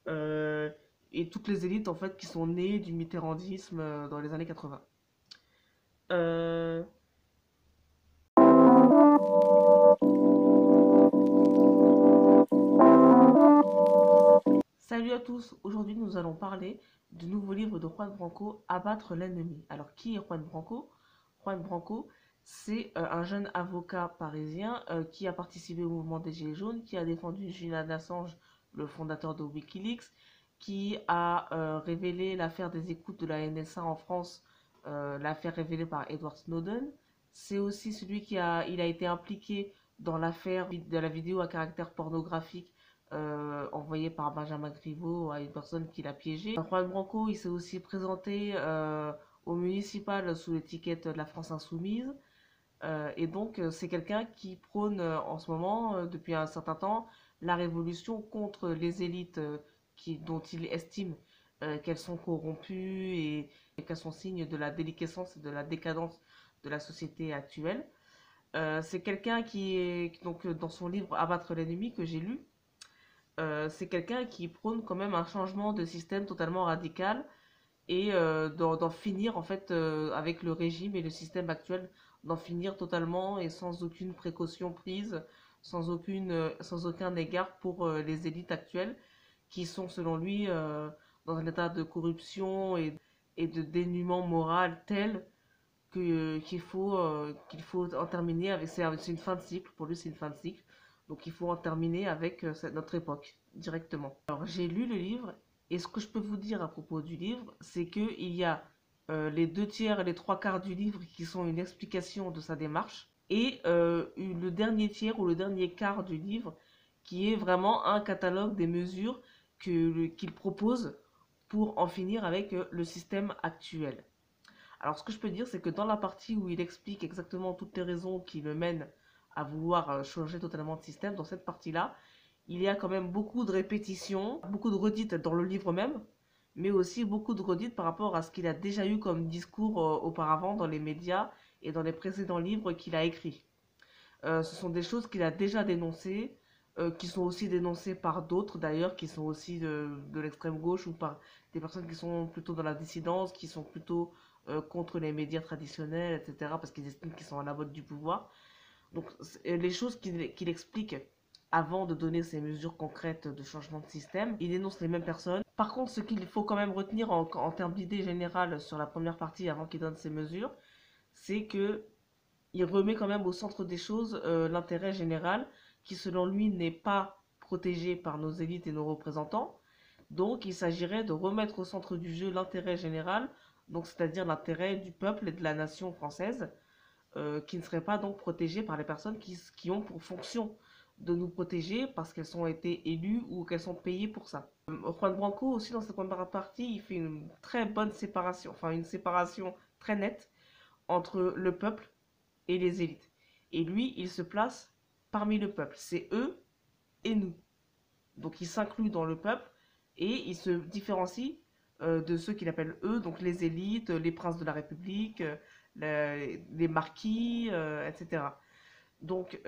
euh, et toutes les élites en fait qui sont nées du mitterrandisme dans les années 80. Euh, Salut à tous, aujourd'hui nous allons parler du nouveau livre de Juan Branco, Abattre l'ennemi. Alors qui est Juan Branco? Juan Branco, c'est un jeune avocat parisien qui a participé au mouvement des Gilets jaunes, qui a défendu Julian Assange, le fondateur de Wikileaks, qui a révélé l'affaire des écoutes de la NSA en France, l'affaire révélée par Edward Snowden. C'est aussi celui il a été impliqué dans l'affaire de la vidéo à caractère pornographique envoyée par Benjamin Griveaux à une personne qui l'a piégé. Juan Branco, il s'est aussi présenté au municipal sous l'étiquette de la France Insoumise. Et donc, c'est quelqu'un qui prône en ce moment, depuis un certain temps, la révolution contre les élites dont il estime qu'elles sont corrompues et qu'elles sont signes de la déliquescence et de la décadence de la société actuelle. C'est quelqu'un qui est, donc, dans son livre Abattre l'ennemi que j'ai lu, c'est quelqu'un qui prône quand même un changement de système totalement radical et d'en finir en fait avec le régime et le système actuel, d'en finir totalement et sans aucune précaution prise, sans aucun égard pour les élites actuelles qui sont selon lui dans un état de corruption et de dénuement moral tel qu'il faut en terminer avec. C'est une fin de cycle, pour lui c'est une fin de cycle. Donc il faut en terminer avec notre époque directement. Alors j'ai lu le livre et ce que je peux vous dire à propos du livre, c'est qu'il y a les deux tiers et les trois quarts du livre qui sont une explication de sa démarche et le dernier tiers ou le dernier quart du livre qui est vraiment un catalogue des mesures qu'il propose pour en finir avec le système actuel. Alors, ce que je peux dire, c'est que dans la partie où il explique exactement toutes les raisons qui le mènent à vouloir changer totalement de système, dans cette partie-là, il y a quand même beaucoup de répétitions, beaucoup de redites dans le livre même, mais aussi beaucoup de redites par rapport à ce qu'il a déjà eu comme discours auparavant dans les médias et dans les précédents livres qu'il a écrits. Ce sont des choses qu'il a déjà dénoncées, qui sont aussi dénoncées par d'autres d'ailleurs, qui sont aussi de l'extrême gauche ou par des personnes qui sont plutôt dans la dissidence, qui sont plutôt contre les médias traditionnels, etc., parce qu'ils estiment qu'ils sont à la botte du pouvoir. Donc les choses qu'il explique avant de donner ces mesures concrètes de changement de système, il dénonce les mêmes personnes. Par contre, ce qu'il faut quand même retenir en termes d'idée générale sur la première partie avant qu'il donne ces mesures, c'est que il remet quand même au centre des choses l'intérêt général qui, selon lui, n'est pas protégé par nos élites et nos représentants. Donc, il s'agirait de remettre au centre du jeu l'intérêt général, donc c'est-à-dire l'intérêt du peuple et de la nation française, qui ne serait pas donc protégé par les personnes qui ont pour fonction de nous protéger parce qu'elles ont été élues ou qu'elles sont payées pour ça. Juan Branco aussi dans cette première partie, il fait une très bonne séparation, enfin une séparation très nette entre le peuple et les élites. Et lui, il se place parmi le peuple. C'est eux et nous. Donc il s'inclut dans le peuple et il se différencie de ceux qu'il appelle eux, donc les élites, les princes de la République, les marquis, etc. Donc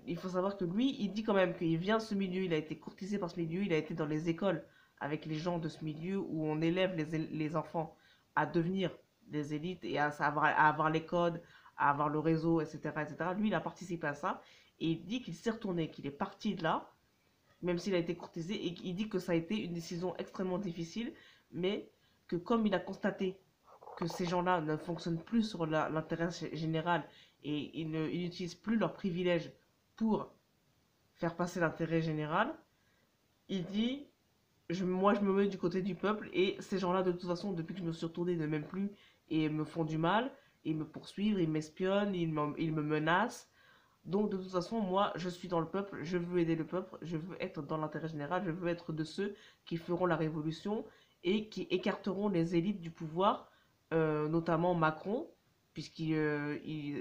il faut savoir que lui, il dit quand même qu'il vient de ce milieu, il a été courtisé par ce milieu, il a été dans les écoles avec les gens de ce milieu où on élève les enfants à devenir des élites et à avoir les codes, à avoir le réseau, etc., etc. Lui, il a participé à ça et il dit qu'il s'est retourné, qu'il est parti de là, même s'il a été courtisé, et il dit que ça a été une décision extrêmement difficile, mais que comme il a constaté que ces gens-là ne fonctionnent plus sur l'intérêt général et ils n'utilisent plus leurs privilèges pour faire passer l'intérêt général, il dit moi je me mets du côté du peuple et ces gens-là de toute façon depuis que je me suis retourné ne m'aiment plus et me font du mal, ils me poursuivent, ils m'espionnent, ils me menacent. Donc de toute façon moi je suis dans le peuple, je veux aider le peuple, je veux être dans l'intérêt général, je veux être de ceux qui feront la révolution et qui écarteront les élites du pouvoir, notamment Macron,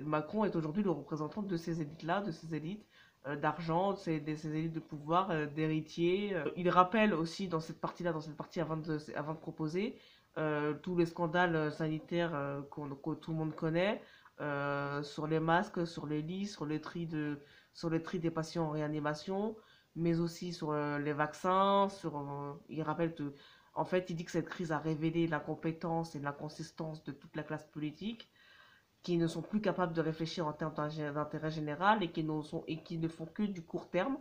Macron est aujourd'hui le représentant de ces élites-là, de ces élites d'argent, de ces élites de pouvoir, d'héritiers. Il rappelle aussi dans cette partie-là, dans cette partie avant de proposer, tous les scandales sanitaires que tout le monde connaît, sur les masques, sur les lits, sur le tri des patients en réanimation, mais aussi sur les vaccins, il rappelle que, en fait, il dit que cette crise a révélé l'incompétence et l'inconsistance de toute la classe politique, qui ne sont plus capables de réfléchir en termes d'intérêt général et qui ne font que du court terme,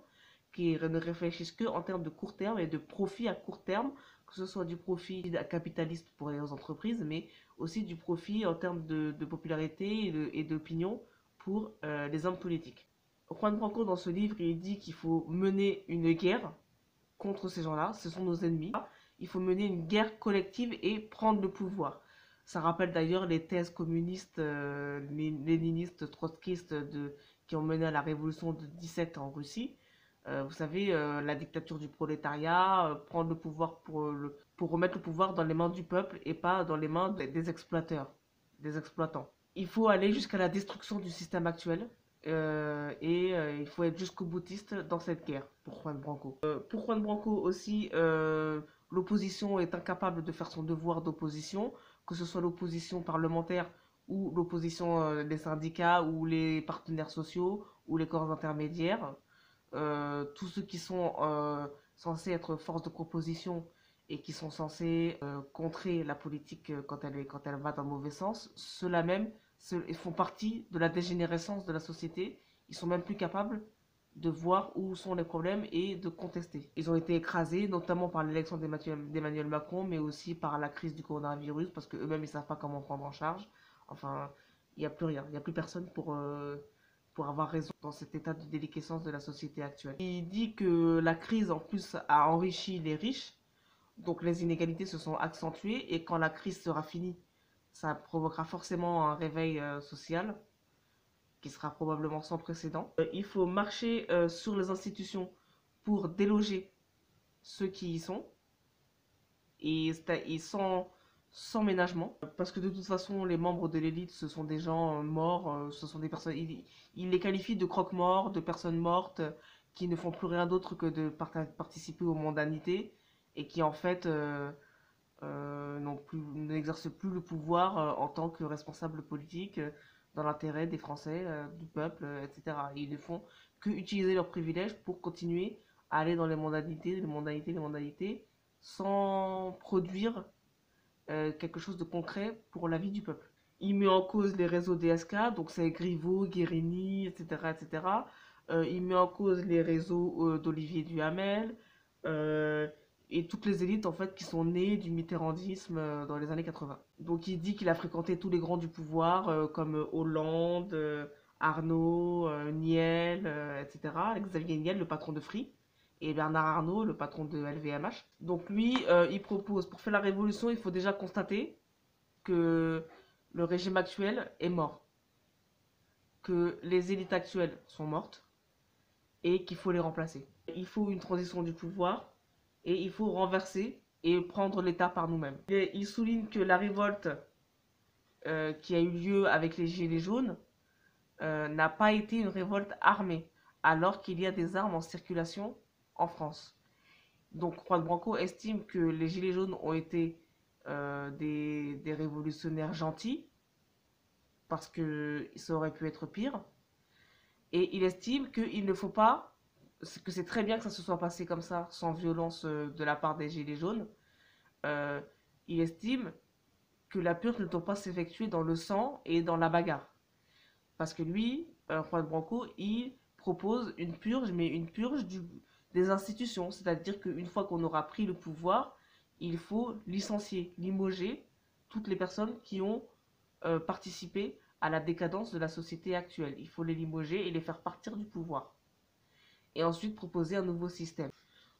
qui ne réfléchissent que en termes de court terme et de profit à court terme, que ce soit du profit capitaliste pour les entreprises, mais aussi du profit en termes de popularité et d'opinion pour les hommes politiques. Juan Branco, dans ce livre, il dit qu'il faut mener une guerre contre ces gens-là, ce sont nos ennemis. Il faut mener une guerre collective et prendre le pouvoir. Ça rappelle d'ailleurs les thèses communistes, léninistes, trotskistes qui ont mené à la révolution de 17 en Russie. Vous savez, la dictature du prolétariat, prendre le pouvoir pour remettre le pouvoir dans les mains du peuple et pas dans les mains des exploiteurs, des exploitants. Il faut aller jusqu'à la destruction du système actuel il faut être jusqu'au boutiste dans cette guerre pour Juan Branco. Pour Juan Branco aussi, l'opposition est incapable de faire son devoir d'opposition, que ce soit l'opposition parlementaire ou l'opposition des syndicats ou les partenaires sociaux ou les corps intermédiaires. Tous ceux qui sont censés être force de proposition et qui sont censés contrer la politique quand elle va dans le mauvais sens, ceux-là même ils font partie de la dégénérescence de la société. Ils sont même plus capables de voir où sont les problèmes et de contester. Ils ont été écrasés, notamment par l'élection d'Emmanuel Macron, mais aussi par la crise du coronavirus, parce qu'eux-mêmes, ils ne savent pas comment prendre en charge. Enfin, il n'y a plus rien. Il n'y a plus personne pour avoir raison dans cet état de déliquescence de la société actuelle. Il dit que la crise, en plus, a enrichi les riches, donc les inégalités se sont accentuées, et quand la crise sera finie, ça provoquera forcément un réveil social qui sera probablement sans précédent. Il faut marcher sur les institutions pour déloger ceux qui y sont et sans ménagement. Parce que de toute façon, les membres de l'élite, ce sont des gens morts, ce sont des personnes... Il les qualifie de croque-morts, de personnes mortes qui ne font plus rien d'autre que de participer aux mondanités et qui en fait... n'exercent plus le pouvoir en tant que responsable politique dans l'intérêt des Français, du peuple, etc. Ils ne font que utiliser leurs privilèges pour continuer à aller dans les mondanités, sans produire quelque chose de concret pour la vie du peuple. Il met en cause les réseaux DSK, donc c'est Griveaux, Guérini, etc. etc. Il met en cause les réseaux d'Olivier Duhamel, et toutes les élites en fait qui sont nées du mitterrandisme dans les années 80. Donc il dit qu'il a fréquenté tous les grands du pouvoir comme Hollande, Arnaud, Niel, etc. Xavier Niel, le patron de Free, et Bernard Arnault, le patron de LVMH. Donc lui, il propose, pour faire la révolution, il faut déjà constater que le régime actuel est mort, que les élites actuelles sont mortes et qu'il faut les remplacer. Il faut une transition du pouvoir et il faut renverser et prendre l'État par nous-mêmes. Il souligne que la révolte qui a eu lieu avec les Gilets jaunes n'a pas été une révolte armée, alors qu'il y a des armes en circulation en France. Donc Juan Branco estime que les Gilets jaunes ont été des révolutionnaires gentils, parce que ça aurait pu être pire, et il estime qu'il ne faut pas, que c'est très bien que ça se soit passé comme ça, sans violence de la part des Gilets jaunes. Il estime que la purge ne doit pas s'effectuer dans le sang et dans la bagarre. Parce que lui, Juan Branco, il propose une purge, mais une purge des institutions. C'est-à-dire qu'une fois qu'on aura pris le pouvoir, il faut licencier, limoger toutes les personnes qui ont participé à la décadence de la société actuelle. Il faut les limoger et les faire partir du pouvoir. Et ensuite proposer un nouveau système.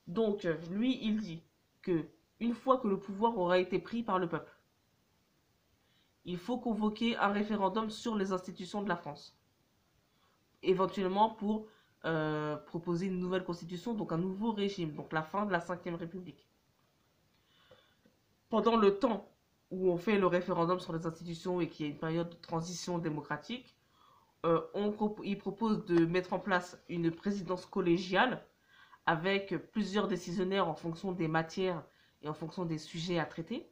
Donc, lui, il dit que une fois que le pouvoir aura été pris par le peuple, il faut convoquer un référendum sur les institutions de la France. Éventuellement pour proposer une nouvelle constitution, donc un nouveau régime, donc la fin de la Ve République. Pendant le temps où on fait le référendum sur les institutions et qu'il y a une période de transition démocratique, il propose de mettre en place une présidence collégiale avec plusieurs décisionnaires en fonction des matières et en fonction des sujets à traiter,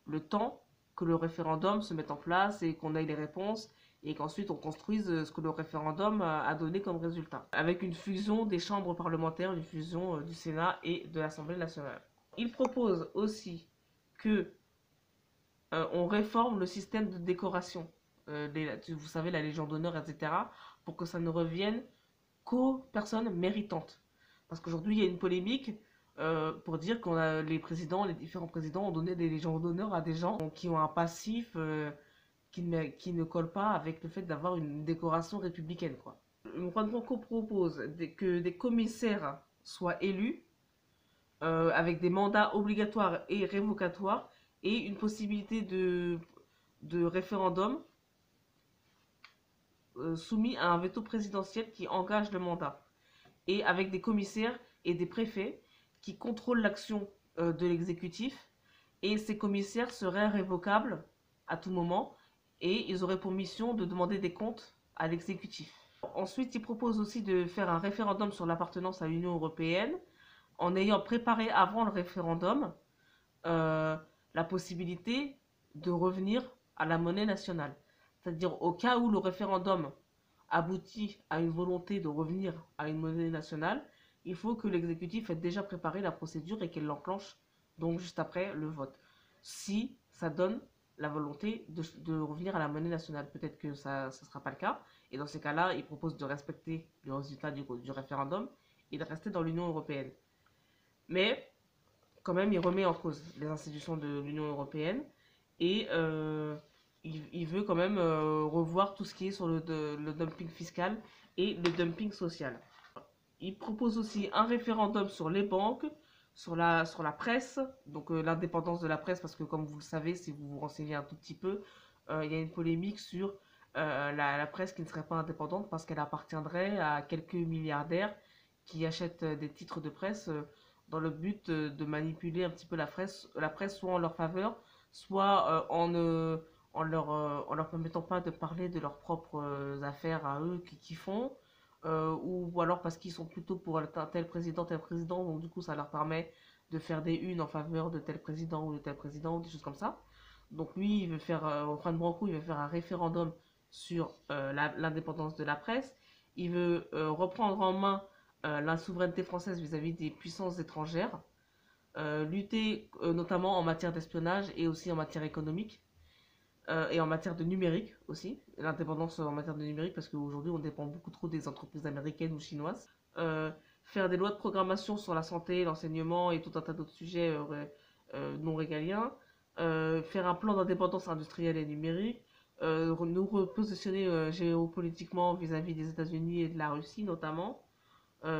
le temps que le référendum se mette en place et qu'on ait les réponses et qu'ensuite on construise ce que le référendum a donné comme résultat, avec une fusion des chambres parlementaires, une fusion du Sénat et de l'Assemblée nationale. Il propose aussi que on réforme le système de décoration, vous savez, la Légion d'honneur, etc., pour que ça ne revienne qu'aux personnes méritantes. Parce qu'aujourd'hui, il y a une polémique pour dire que les différents présidents ont donné des légions d'honneur à des gens qui ont un passif qui ne colle pas avec le fait d'avoir une décoration républicaine, quoi. Juan Branco propose que des commissaires soient élus avec des mandats obligatoires et révocatoires et une possibilité de référendum soumis à un veto présidentiel qui engage le mandat, et avec des commissaires et des préfets qui contrôlent l'action de l'exécutif, et ces commissaires seraient révocables à tout moment, et ils auraient pour mission de demander des comptes à l'exécutif. Ensuite, il propose aussi de faire un référendum sur l'appartenance à l'Union européenne, en ayant préparé avant le référendum la possibilité de revenir à la monnaie nationale. C'est-à-dire au cas où le référendum aboutit à une volonté de revenir à une monnaie nationale, il faut que l'exécutif ait déjà préparé la procédure et qu'elle l'enclenche donc juste après le vote. Si ça donne la volonté de revenir à la monnaie nationale, peut-être que ça ne sera pas le cas. Et dans ces cas-là, il propose de respecter le résultat du référendum et de rester dans l'Union européenne. Mais quand même, il remet en cause les institutions de l'Union européenne et il veut quand même revoir tout ce qui est sur le dumping fiscal et le dumping social. Il propose aussi un référendum sur les banques, sur la presse, donc l'indépendance de la presse, parce que comme vous le savez, si vous vous renseignez un tout petit peu, il y a une polémique sur la presse qui ne serait pas indépendante parce qu'elle appartiendrait à quelques milliardaires qui achètent des titres de presse dans le but de manipuler un petit peu la presse soit en leur faveur, soit en leur permettant pas de parler de leurs propres affaires à eux qui font, ou alors parce qu'ils sont plutôt pour tel président, donc du coup ça leur permet de faire des unes en faveur de tel président ou de tel président, ou des choses comme ça. Donc lui, il veut faire, Juan Branco, il veut faire un référendum sur l'indépendance de la presse. Il veut reprendre en main la souveraineté française vis-à-vis des puissances étrangères, lutter notamment en matière d'espionnage et aussi en matière économique, et en matière de numérique aussi, l'indépendance en matière de numérique, parce qu'aujourd'hui on dépend beaucoup trop des entreprises américaines ou chinoises. Faire des lois de programmation sur la santé, l'enseignement et tout un tas d'autres sujets non régaliens. Faire un plan d'indépendance industrielle et numérique. Nous repositionner géopolitiquement vis-à-vis des États-Unis et de la Russie notamment.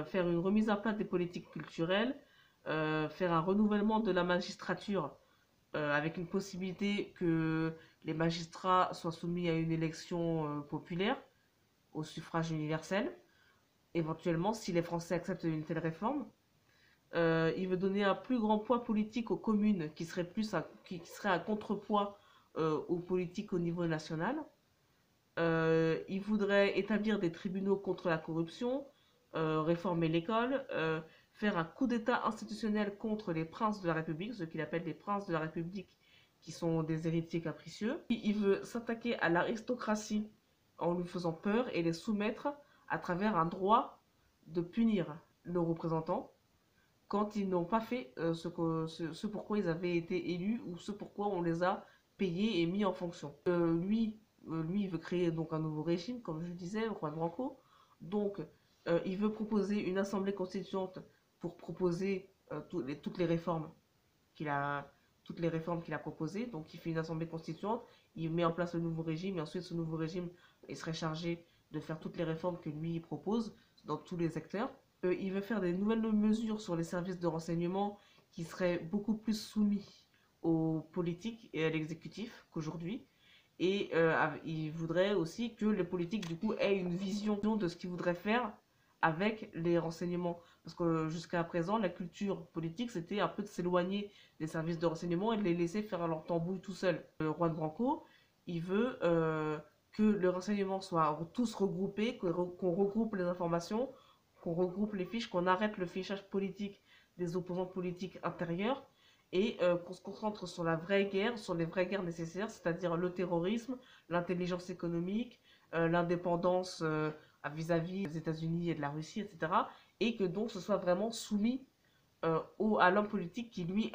Faire une remise à plat des politiques culturelles. Faire un renouvellement de la magistrature avec une possibilité que les magistrats soient soumis à une élection populaire, au suffrage universel, éventuellement si les Français acceptent une telle réforme. Il veut donner un plus grand poids politique aux communes qui serait un contrepoids aux politiques au niveau national. Il voudrait établir des tribunaux contre la corruption, réformer l'école, faire un coup d'État institutionnel contre les princes de la République, ce qu'il appelle les princes de la République, qui sont des héritiers capricieux. Il veut s'attaquer à l'aristocratie en lui faisant peur et les soumettre à travers un droit de punir nos représentants quand ils n'ont pas fait ce pourquoi ils avaient été élus ou ce pourquoi on les a payés et mis en fonction. Lui, il veut créer donc un nouveau régime, comme je disais, Juan Branco. Donc, il veut proposer une assemblée constituante pour proposer toutes les réformes qu'il a, proposées. Donc, il fait une assemblée constituante, il met en place le nouveau régime, et ensuite, ce nouveau régime, il serait chargé de faire toutes les réformes que lui propose dans tous les secteurs. Il veut faire des nouvelles mesures sur les services de renseignement qui seraient beaucoup plus soumis aux politiques et à l'exécutif qu'aujourd'hui. Et il voudrait aussi que les politiques, du coup, aient une vision de ce qu'ils voudraient faire avec les renseignements. Parce que jusqu'à présent, la culture politique, c'était un peu de s'éloigner des services de renseignement et de les laisser faire leur tambouille tout seul. Juan Branco, il veut que les renseignements soient tous regroupés, qu'on regroupe les informations, qu'on regroupe les fiches, qu'on arrête le fichage politique des opposants politiques intérieurs et qu'on se concentre sur la vraie guerre, sur les vraies guerres nécessaires, c'est-à-dire le terrorisme, l'intelligence économique, l'indépendance vis-à-vis des États-Unis et de la Russie, etc. Et que donc ce soit vraiment soumis à l'homme politique qui, lui,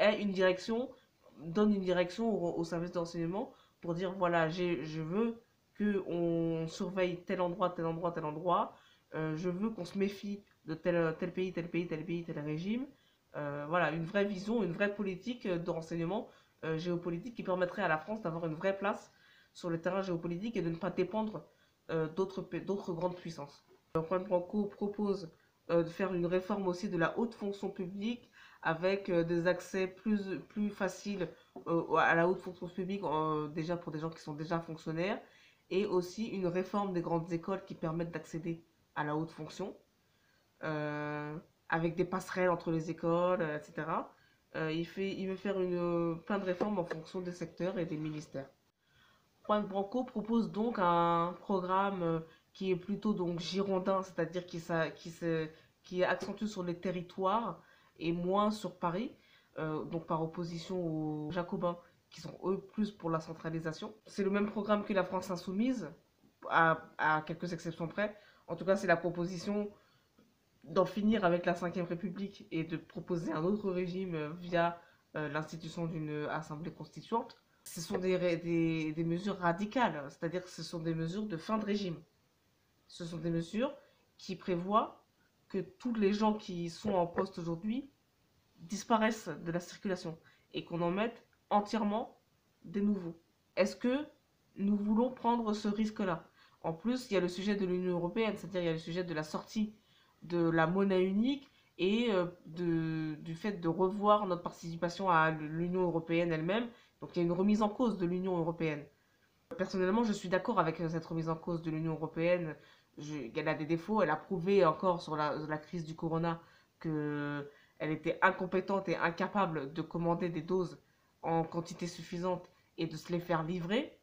donne une direction au service d'enseignement pour dire, voilà, je veux qu'on surveille tel endroit, tel endroit, tel endroit. Je veux qu'on se méfie de tel pays, tel pays, tel pays, tel régime. Voilà, une vraie vision, une vraie politique de renseignement géopolitique qui permettrait à la France d'avoir une vraie place sur le terrain géopolitique et de ne pas dépendre d'autres grandes puissances. Juan Branco propose de faire une réforme aussi de la haute fonction publique avec des accès plus faciles à la haute fonction publique, déjà pour des gens qui sont déjà fonctionnaires, et aussi une réforme des grandes écoles qui permettent d'accéder à la haute fonction, euh, avec des passerelles entre les écoles, etc. Il veut faire plein de réformes en fonction des secteurs et des ministères. Juan Branco propose donc un programme qui est plutôt donc girondin, c'est-à-dire qui est accentué sur les territoires et moins sur Paris, donc par opposition aux Jacobins qui sont eux plus pour la centralisation. C'est le même programme que la France insoumise, à quelques exceptions près. En tout cas, c'est la proposition d'en finir avec la Ve République et de proposer un autre régime via l'institution d'une assemblée constituante. Ce sont des mesures radicales, c'est-à-dire que ce sont des mesures de fin de régime. Ce sont des mesures qui prévoient que tous les gens qui sont en poste aujourd'hui disparaissent de la circulation et qu'on en mette entièrement des nouveaux. Est-ce que nous voulons prendre ce risque-là? En plus, il y a le sujet de l'Union européenne, c'est-à-dire il y a le sujet de la sortie de la monnaie unique et du fait de revoir notre participation à l'Union européenne elle-même. Donc il y a une remise en cause de l'Union européenne. Personnellement, je suis d'accord avec cette remise en cause de l'Union européenne. Elle a des défauts. Elle a prouvé encore sur la crise du corona qu'elle était incompétente et incapable de commander des doses en quantité suffisante et de se les faire livrer.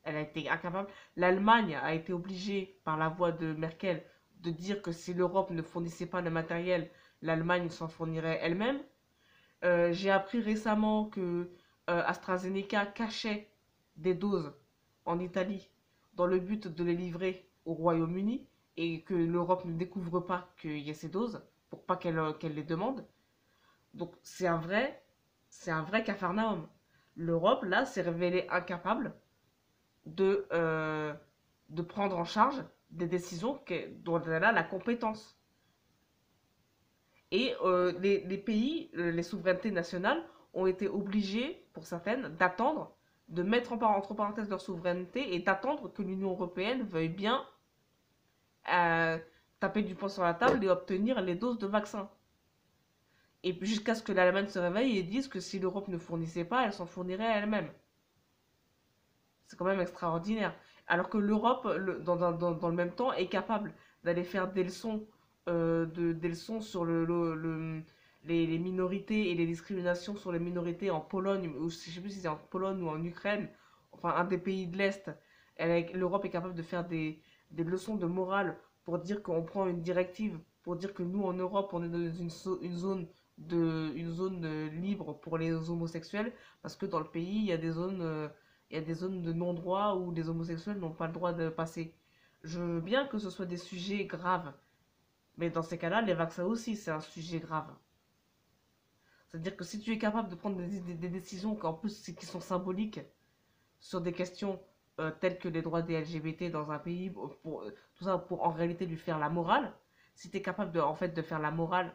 Elle a été incapable. L'Allemagne a été obligée, par la voix de Merkel, de dire que si l'Europe ne fournissait pas le matériel, l'Allemagne s'en fournirait elle-même. J'ai appris récemment que AstraZeneca cachait des doses en Italie dans le but de les livrer au Royaume-Uni et que l'Europe ne découvre pas qu'il y a ces doses pour pas qu'elle les demande. Donc c'est un vrai capharnaüm. L'Europe, là, s'est révélée incapable de, euh, de prendre en charge des décisions dont elle a la compétence. Et les pays, les souverainetés nationales ont été obligées, pour certaines, d'attendre, de mettre entre parenthèses leur souveraineté et d'attendre que l'Union européenne veuille bien taper du poing sur la table et obtenir les doses de vaccins. Et puis jusqu'à ce que l'Allemagne se réveille et dise que si l'Europe ne fournissait pas, elle s'en fournirait elle-même. C'est quand même extraordinaire. Alors que l'Europe, dans le même temps, est capable d'aller faire des leçons, des leçons sur les minorités et les discriminations sur les minorités en Pologne, ou je ne sais plus si c'est en Pologne ou en Ukraine, enfin un des pays de l'Est. L'Europe est capable de faire des leçons de morale pour dire qu'on prend une directive, pour dire que nous en Europe, on est dans une zone libre pour les homosexuels, parce que dans le pays, il y a des zones de non-droit où les homosexuels n'ont pas le droit de passer. Je veux bien que ce soit des sujets graves, mais dans ces cas-là, les vaccins aussi, c'est un sujet grave. C'est-à-dire que si tu es capable de prendre des décisions qui sont symboliques sur des questions telles que les droits des LGBT dans un pays, tout ça pour en réalité lui faire la morale, si tu es capable en fait, de faire la morale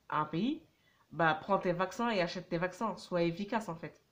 à un pays, bah prends tes vaccins et achète tes vaccins, sois efficace en fait.